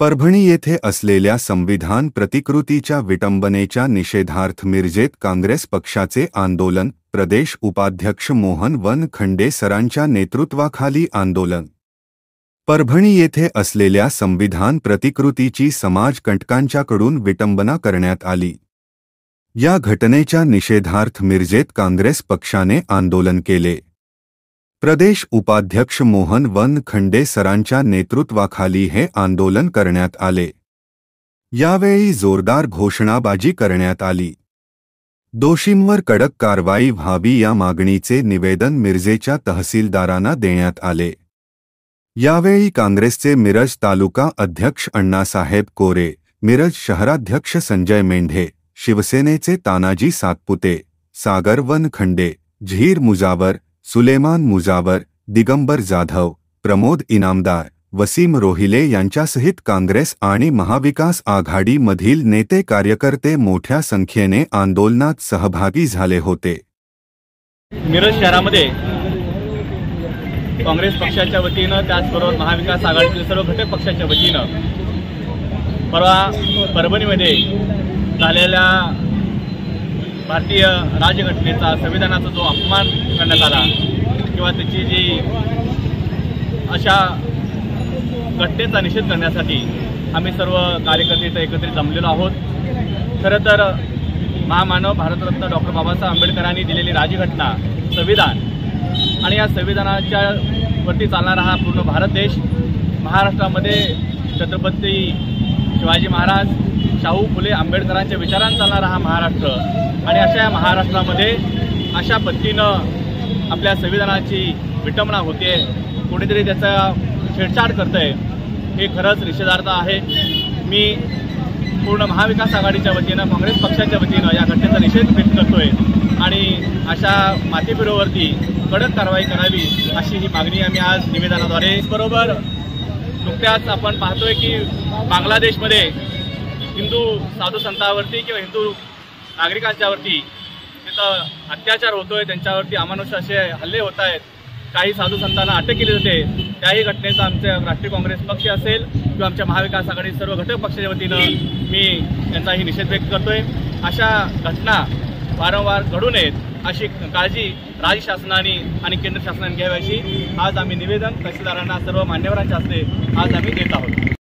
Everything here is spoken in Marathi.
परभणी येथे असलेल्या संविधान प्रतिकृतीच्या विटंबनेच्या निषेधार्थ मिरजेत काँग्रेस पक्षाचे आंदोलन, प्रदेश उपाध्यक्ष मोहन वनखंडे सरांच्या नेतृत्वाखाली आंदोलन। परभणी येथे असलेल्या संविधान प्रतिकृतीची समाजकंटकांच्याकडून विटंबना करण्यात आली। या घटनेच्या निषेधार्थ मिरजेत काँग्रेस पक्षाने आंदोलन केले। प्रदेश उपाध्यक्ष मोहन वनखंडे सरांच्या नेतृत्वाखाली हे आंदोलन करण्यात आले। यावेळी जोरदार घोषणाबाजी करण्यात आली। दोषींवर कडक कारवाई व्हावी या मागणीचे निवेदन मिरजेच्या तहसीलदारांना देण्यात आले। यावेळी काँग्रेसचे मिरज तालुका अध्यक्ष अण्णासाहेब कोरे, मिरज शहराध्यक्ष संजय मेंढे, शिवसेनेचे तानाजी सातपुते, सागर वनखंडे, झहीर मुजावर, सुलेमान मुजावर, दिगंबर जाधव, प्रमोद इनामदार, वसीम रोहिले यांच्यासहित काँग्रेस आणि महाविकास आघाडीमधील नेते कार्यकर्ते मोठ्या संख्येने आंदोलनात सहभागी झाले होते। मिरज शहरामध्ये काँग्रेस पक्षाच्या वतीनं त्याचबरोबर महाविकास आघाडीतील सर्व घटक पक्षाच्या वतीनं परवा परभणीमध्ये झालेल्या भारतीय राज्यघटनेचा संविधानाचा जो अपमान करण्यात आला किंवा त्याची जी अशा घटनेचा निषेध करण्यासाठी आम्ही सर्व कार्यकर्ते इथं एकत्रित जमलेलो आहोत। खरं तर महामानव भारतरत्न डॉक्टर बाबासाहेब आंबेडकरांनी दिलेली राज्यघटना संविधान आणि या संविधानाच्या वरती चालणारा हा पूर्ण भारत देश, महाराष्ट्रामध्ये छत्रपती शिवाजी महाराज, शाहू फुले आंबेडकरांच्या विचारांनी चालणारा हा महाराष्ट्र आणि अशा महाराष्ट्रामध्ये अशा पद्धतीनं आपल्या संविधानाची विटंबना होते, कोणीतरी त्याचा छेडछाड करतंय, हे खरंच निषेधार्थ आहे। मी पूर्ण महाविकास आघाडीच्या वतीनं, काँग्रेस पक्षाच्या वतीनं या घटनेचा निषेध व्यक्त करतोय आणि अशा माथेफिरूवरती कडक कारवाई करावी अशी ही मागणी आम्ही आज निवेदनाद्वारे। बरोबर नुकत्याच आपण पाहतोय की बांगलादेशमध्ये हिंदू साधू संतांवरती किंवा हिंदू नागरिकांच्यावरती तिथं अत्याचार होतोय, त्यांच्यावरती अमानुष असे हल्ले होत आहेत, काही साधू संतांना अटक केली जाते। त्याही घटनेचा आमच्या राष्ट्रीय काँग्रेस पक्ष असेल किंवा आमच्या महाविकास आघाडी सर्व घटक पक्षाच्या वतीनं मी यांचाही निषेध व्यक्त करतोय। अशा घटना वारंवार घडू नयेत अशी काळजी राज्य शासनाने आणि केंद्र शासनाने घ्यावी अशी आज आम्ही निवेदन तहसीलदारांना सर्व मान्यवरांच्या हस्ते आज आम्ही देत आहोत।